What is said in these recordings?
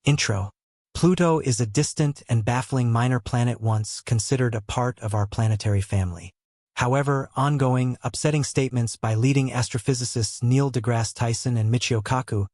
Intro. Pluto is a distant and baffling minor planet once considered a part of our planetary family. However, ongoing, upsetting statements by leading astrophysicists Neil deGrasse Tyson and Michio Kaku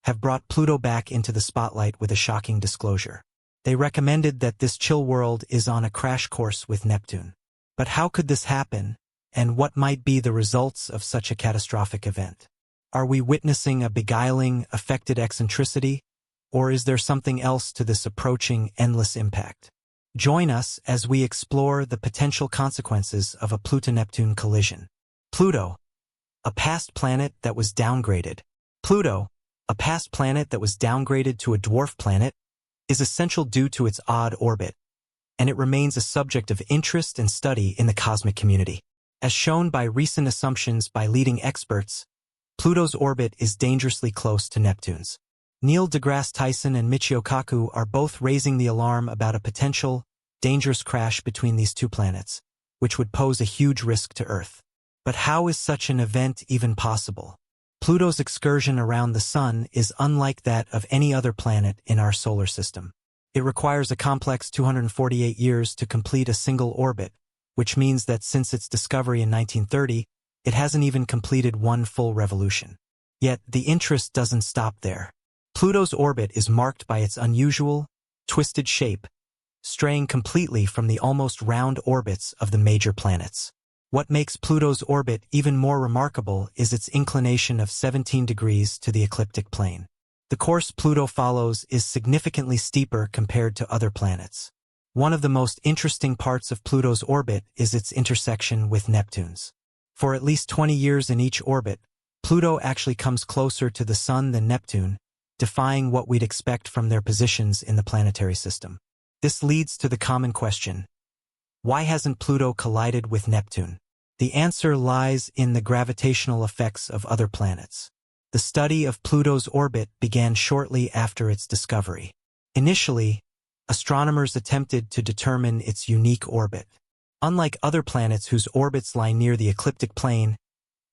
have brought Pluto back into the spotlight with a shocking disclosure. They recommended that this chill world is on a crash course with Neptune. But how could this happen, and what might be the results of such a catastrophic event? Are we witnessing a beguiling, affected eccentricity? Or is there something else to this approaching endless impact? Join us as we explore the potential consequences of a Pluto-Neptune collision. Pluto, a past planet that was downgraded. Pluto, a past planet that was downgraded to a dwarf planet, is essential due to its odd orbit, and it remains a subject of interest and study in the cosmic community. As shown by recent assumptions by leading experts, Pluto's orbit is dangerously close to Neptune's. Neil deGrasse Tyson and Michio Kaku are both raising the alarm about a potential, dangerous crash between these two planets, which would pose a huge risk to Earth. But how is such an event even possible? Pluto's excursion around the Sun is unlike that of any other planet in our solar system. It requires a complex 248 years to complete a single orbit, which means that since its discovery in 1930, it hasn't even completed one full revolution. Yet, the interest doesn't stop there. Pluto's orbit is marked by its unusual, twisted shape, straying completely from the almost round orbits of the major planets. What makes Pluto's orbit even more remarkable is its inclination of 17 degrees to the ecliptic plane. The course Pluto follows is significantly steeper compared to other planets. One of the most interesting parts of Pluto's orbit is its intersection with Neptune's. For at least 20 years in each orbit, Pluto actually comes closer to the Sun than Neptune, defying what we'd expect from their positions in the planetary system. This leads to the common question: why hasn't Pluto collided with Neptune? The answer lies in the gravitational effects of other planets. The study of Pluto's orbit began shortly after its discovery. Initially, astronomers attempted to determine its unique orbit. Unlike other planets whose orbits lie near the ecliptic plane,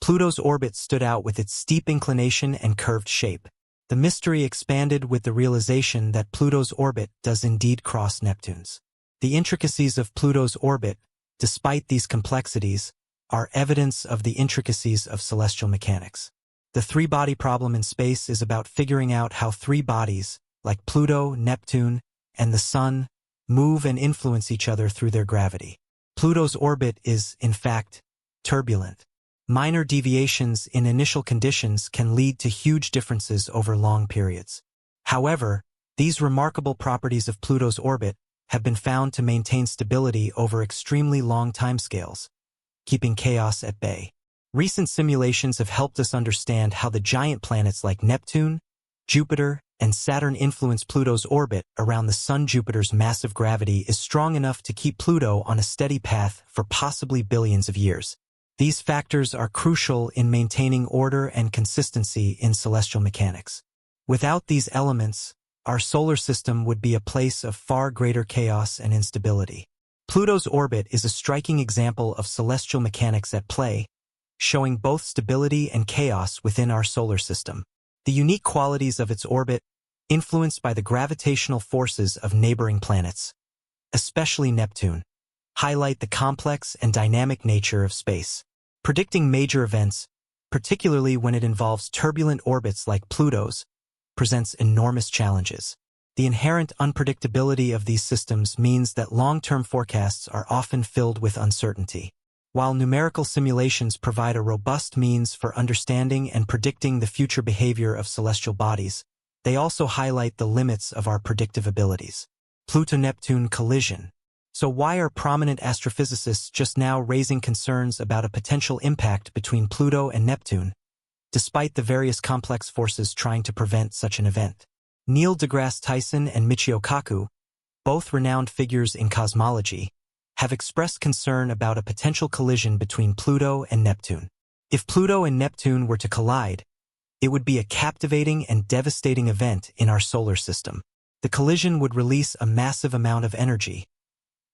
Pluto's orbit stood out with its steep inclination and curved shape. The mystery expanded with the realization that Pluto's orbit does indeed cross Neptune's. The intricacies of Pluto's orbit, despite these complexities, are evidence of the intricacies of celestial mechanics. The three-body problem in space is about figuring out how three bodies, like Pluto, Neptune, and the Sun, move and influence each other through their gravity. Pluto's orbit is, in fact, turbulent. Minor deviations in initial conditions can lead to huge differences over long periods. However, these remarkable properties of Pluto's orbit have been found to maintain stability over extremely long timescales, keeping chaos at bay. Recent simulations have helped us understand how the giant planets like Neptune, Jupiter, and Saturn influence Pluto's orbit around the Sun. Jupiter's massive gravity is strong enough to keep Pluto on a steady path for possibly billions of years. These factors are crucial in maintaining order and consistency in celestial mechanics. Without these elements, our solar system would be a place of far greater chaos and instability. Pluto's orbit is a striking example of celestial mechanics at play, showing both stability and chaos within our solar system. The unique qualities of its orbit, influenced by the gravitational forces of neighboring planets, especially Neptune, highlight the complex and dynamic nature of space. Predicting major events, particularly when it involves turbulent orbits like Pluto's, presents enormous challenges. The inherent unpredictability of these systems means that long-term forecasts are often filled with uncertainty. While numerical simulations provide a robust means for understanding and predicting the future behavior of celestial bodies, they also highlight the limits of our predictive abilities. Pluto-Neptune collision. So why are prominent astrophysicists just now raising concerns about a potential impact between Pluto and Neptune, despite the various complex forces trying to prevent such an event? Neil deGrasse Tyson and Michio Kaku, both renowned figures in cosmology, have expressed concern about a potential collision between Pluto and Neptune. If Pluto and Neptune were to collide, it would be a captivating and devastating event in our solar system. The collision would release a massive amount of energy,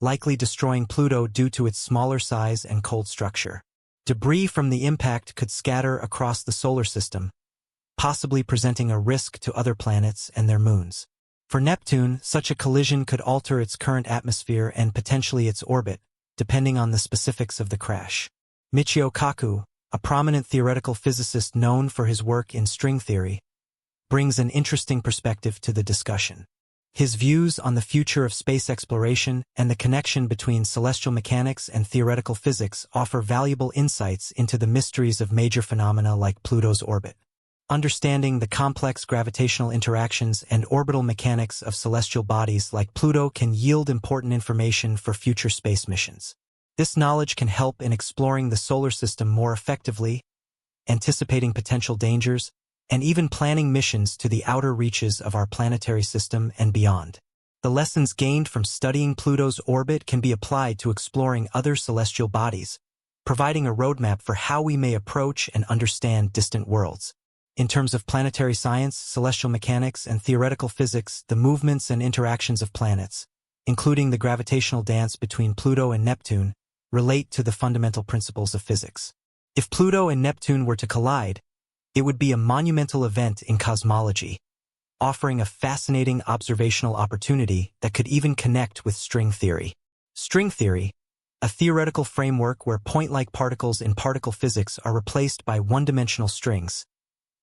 likely destroying Pluto due to its smaller size and cold structure. Debris from the impact could scatter across the solar system, possibly presenting a risk to other planets and their moons. For Neptune, such a collision could alter its current atmosphere and potentially its orbit, depending on the specifics of the crash. Michio Kaku, a prominent theoretical physicist known for his work in string theory, brings an interesting perspective to the discussion. His views on the future of space exploration and the connection between celestial mechanics and theoretical physics offer valuable insights into the mysteries of major phenomena like Pluto's orbit. Understanding the complex gravitational interactions and orbital mechanics of celestial bodies like Pluto can yield important information for future space missions. This knowledge can help in exploring the solar system more effectively, anticipating potential dangers, and even planning missions to the outer reaches of our planetary system and beyond. The lessons gained from studying Pluto's orbit can be applied to exploring other celestial bodies, providing a roadmap for how we may approach and understand distant worlds. In terms of planetary science, celestial mechanics, and theoretical physics, the movements and interactions of planets, including the gravitational dance between Pluto and Neptune, relate to the fundamental principles of physics. If Pluto and Neptune were to collide, it would be a monumental event in cosmology, offering a fascinating observational opportunity that could even connect with string theory. String theory, a theoretical framework where point-like particles in particle physics are replaced by one-dimensional strings,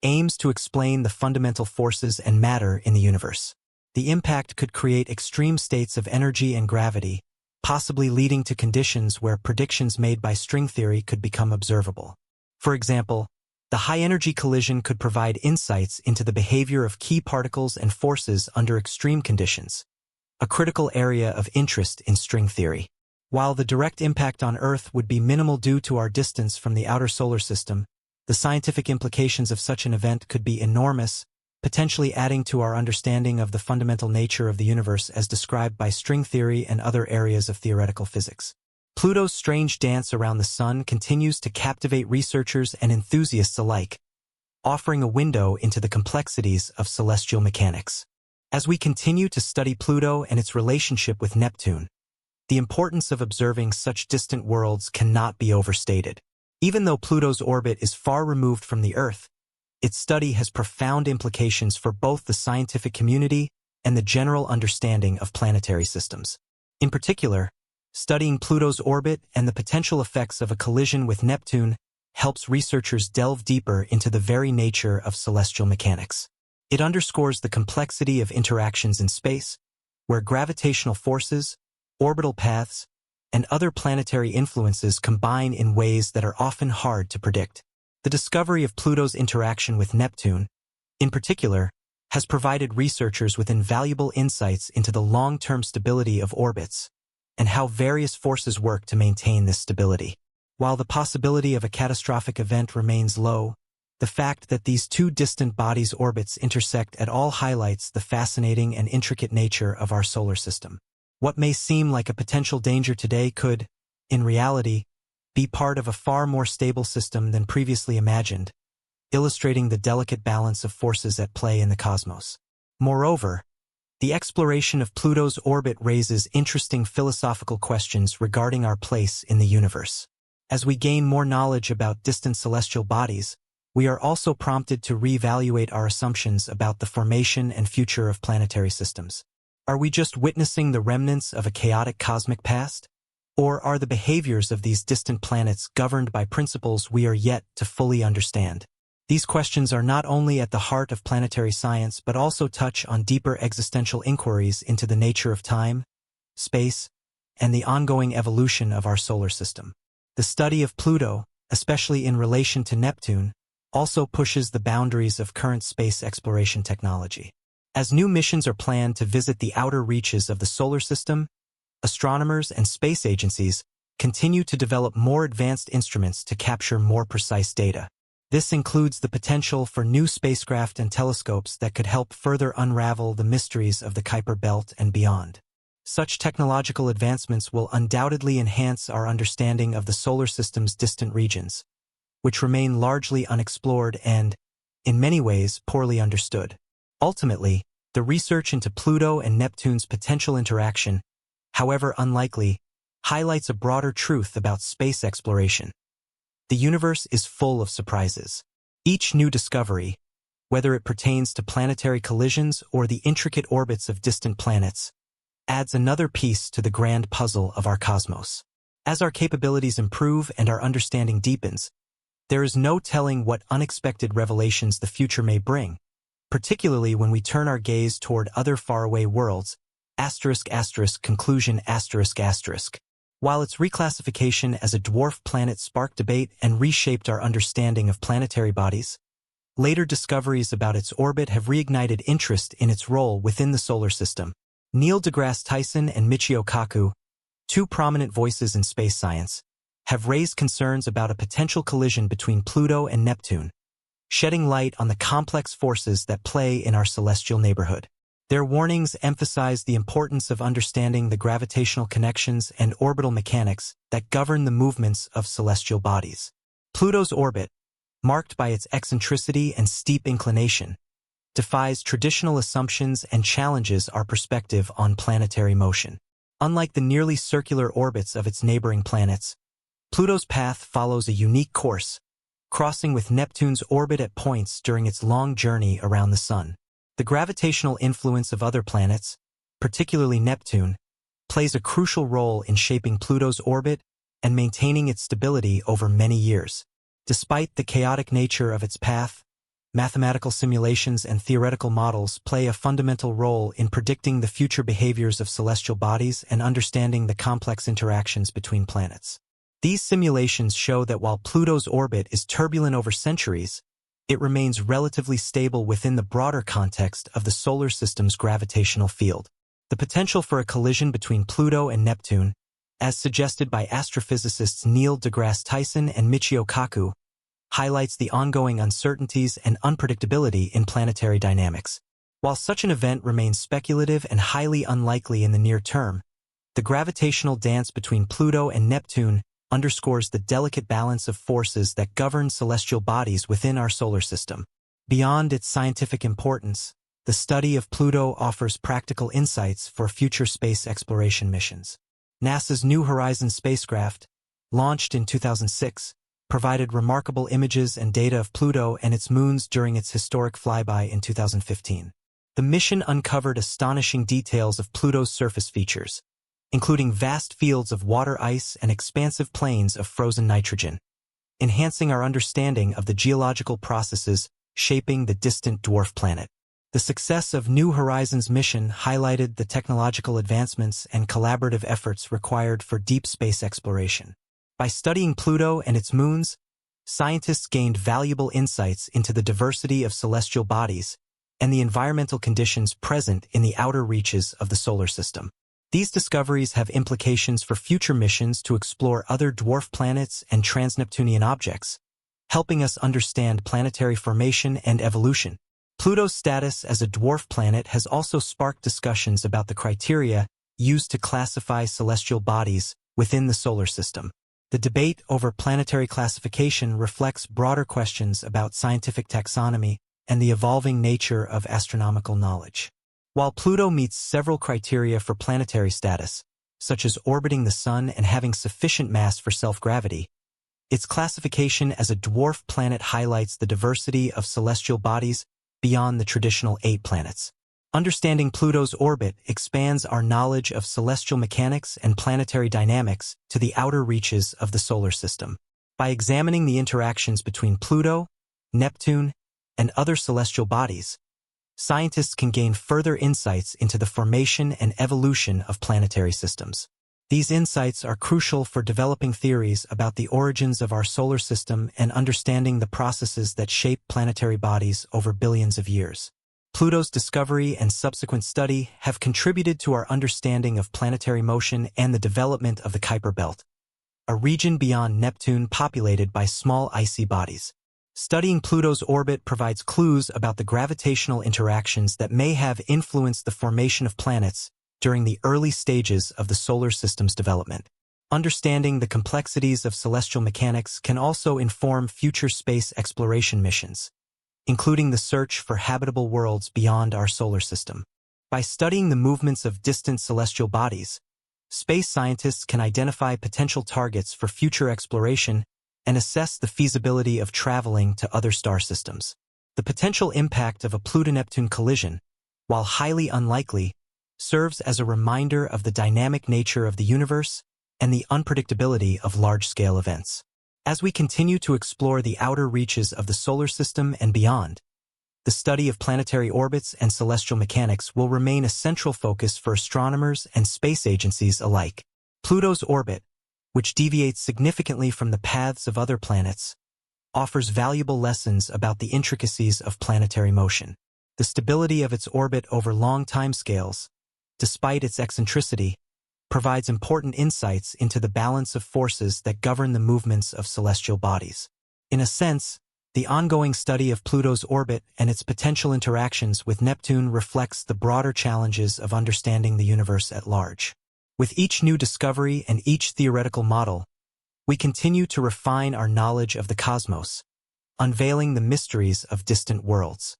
aims to explain the fundamental forces and matter in the universe. The impact could create extreme states of energy and gravity, possibly leading to conditions where predictions made by string theory could become observable. For example, the high-energy collision could provide insights into the behavior of key particles and forces under extreme conditions, a critical area of interest in string theory. While the direct impact on Earth would be minimal due to our distance from the outer solar system, the scientific implications of such an event could be enormous, potentially adding to our understanding of the fundamental nature of the universe as described by string theory and other areas of theoretical physics. Pluto's strange dance around the Sun continues to captivate researchers and enthusiasts alike, offering a window into the complexities of celestial mechanics. As we continue to study Pluto and its relationship with Neptune, the importance of observing such distant worlds cannot be overstated. Even though Pluto's orbit is far removed from the Earth, its study has profound implications for both the scientific community and the general understanding of planetary systems. In particular, studying Pluto's orbit and the potential effects of a collision with Neptune helps researchers delve deeper into the very nature of celestial mechanics. It underscores the complexity of interactions in space, where gravitational forces, orbital paths, and other planetary influences combine in ways that are often hard to predict. The discovery of Pluto's interaction with Neptune, in particular, has provided researchers with invaluable insights into the long-term stability of orbits and how various forces work to maintain this stability. While the possibility of a catastrophic event remains low, the fact that these two distant bodies' orbits intersect at all highlights the fascinating and intricate nature of our solar system. What may seem like a potential danger today could, in reality, be part of a far more stable system than previously imagined, illustrating the delicate balance of forces at play in the cosmos. Moreover, the exploration of Pluto's orbit raises interesting philosophical questions regarding our place in the universe. As we gain more knowledge about distant celestial bodies, we are also prompted to reevaluate our assumptions about the formation and future of planetary systems. Are we just witnessing the remnants of a chaotic cosmic past? Or are the behaviors of these distant planets governed by principles we are yet to fully understand? These questions are not only at the heart of planetary science but also touch on deeper existential inquiries into the nature of time, space, and the ongoing evolution of our solar system. The study of Pluto, especially in relation to Neptune, also pushes the boundaries of current space exploration technology. As new missions are planned to visit the outer reaches of the solar system, astronomers and space agencies continue to develop more advanced instruments to capture more precise data. This includes the potential for new spacecraft and telescopes that could help further unravel the mysteries of the Kuiper Belt and beyond. Such technological advancements will undoubtedly enhance our understanding of the solar system's distant regions, which remain largely unexplored and, in many ways, poorly understood. Ultimately, the research into Pluto and Neptune's potential interaction, however unlikely, highlights a broader truth about space exploration. The universe is full of surprises. Each new discovery, whether it pertains to planetary collisions or the intricate orbits of distant planets, adds another piece to the grand puzzle of our cosmos. As our capabilities improve and our understanding deepens, there is no telling what unexpected revelations the future may bring, particularly when we turn our gaze toward other faraway worlds. Conclusion. While its reclassification as a dwarf planet sparked debate and reshaped our understanding of planetary bodies, later discoveries about its orbit have reignited interest in its role within the solar system. Neil deGrasse Tyson and Michio Kaku, two prominent voices in space science, have raised concerns about a potential collision between Pluto and Neptune, shedding light on the complex forces that play in our celestial neighborhood. Their warnings emphasize the importance of understanding the gravitational connections and orbital mechanics that govern the movements of celestial bodies. Pluto's orbit, marked by its eccentricity and steep inclination, defies traditional assumptions and challenges our perspective on planetary motion. Unlike the nearly circular orbits of its neighboring planets, Pluto's path follows a unique course, crossing with Neptune's orbit at points during its long journey around the Sun. The gravitational influence of other planets, particularly Neptune, plays a crucial role in shaping Pluto's orbit and maintaining its stability over many years. Despite the chaotic nature of its path, mathematical simulations and theoretical models play a fundamental role in predicting the future behaviors of celestial bodies and understanding the complex interactions between planets. These simulations show that while Pluto's orbit is turbulent over centuries, it remains relatively stable within the broader context of the solar system's gravitational field. The potential for a collision between Pluto and Neptune, as suggested by astrophysicists Neil deGrasse Tyson and Michio Kaku, highlights the ongoing uncertainties and unpredictability in planetary dynamics. While such an event remains speculative and highly unlikely in the near term, the gravitational dance between Pluto and Neptune underscores the delicate balance of forces that govern celestial bodies within our solar system. Beyond its scientific importance, the study of Pluto offers practical insights for future space exploration missions. NASA's New Horizons spacecraft, launched in 2006, provided remarkable images and data of Pluto and its moons during its historic flyby in 2015. The mission uncovered astonishing details of Pluto's surface features, including vast fields of water ice and expansive plains of frozen nitrogen, enhancing our understanding of the geological processes shaping the distant dwarf planet. The success of New Horizons mission highlighted the technological advancements and collaborative efforts required for deep space exploration. By studying Pluto and its moons, scientists gained valuable insights into the diversity of celestial bodies and the environmental conditions present in the outer reaches of the solar system. These discoveries have implications for future missions to explore other dwarf planets and trans-Neptunian objects, helping us understand planetary formation and evolution. Pluto's status as a dwarf planet has also sparked discussions about the criteria used to classify celestial bodies within the solar system. The debate over planetary classification reflects broader questions about scientific taxonomy and the evolving nature of astronomical knowledge. While Pluto meets several criteria for planetary status, such as orbiting the Sun and having sufficient mass for self-gravity, its classification as a dwarf planet highlights the diversity of celestial bodies beyond the traditional 8 planets. Understanding Pluto's orbit expands our knowledge of celestial mechanics and planetary dynamics to the outer reaches of the solar system. By examining the interactions between Pluto, Neptune, and other celestial bodies, scientists can gain further insights into the formation and evolution of planetary systems. These insights are crucial for developing theories about the origins of our solar system and understanding the processes that shape planetary bodies over billions of years. Pluto's discovery and subsequent study have contributed to our understanding of planetary motion and the development of the Kuiper Belt, a region beyond Neptune populated by small icy bodies. Studying Pluto's orbit provides clues about the gravitational interactions that may have influenced the formation of planets during the early stages of the solar system's development. Understanding the complexities of celestial mechanics can also inform future space exploration missions, including the search for habitable worlds beyond our solar system. By studying the movements of distant celestial bodies, space scientists can identify potential targets for future exploration and assess the feasibility of traveling to other star systems. The potential impact of a Pluto-Neptune collision, while highly unlikely, serves as a reminder of the dynamic nature of the universe and the unpredictability of large-scale events. As we continue to explore the outer reaches of the solar system and beyond, the study of planetary orbits and celestial mechanics will remain a central focus for astronomers and space agencies alike. Pluto's orbit, which deviates significantly from the paths of other planets, offers valuable lessons about the intricacies of planetary motion. The stability of its orbit over long timescales, despite its eccentricity, provides important insights into the balance of forces that govern the movements of celestial bodies. In a sense, the ongoing study of Pluto's orbit and its potential interactions with Neptune reflects the broader challenges of understanding the universe at large. With each new discovery and each theoretical model, we continue to refine our knowledge of the cosmos, unveiling the mysteries of distant worlds.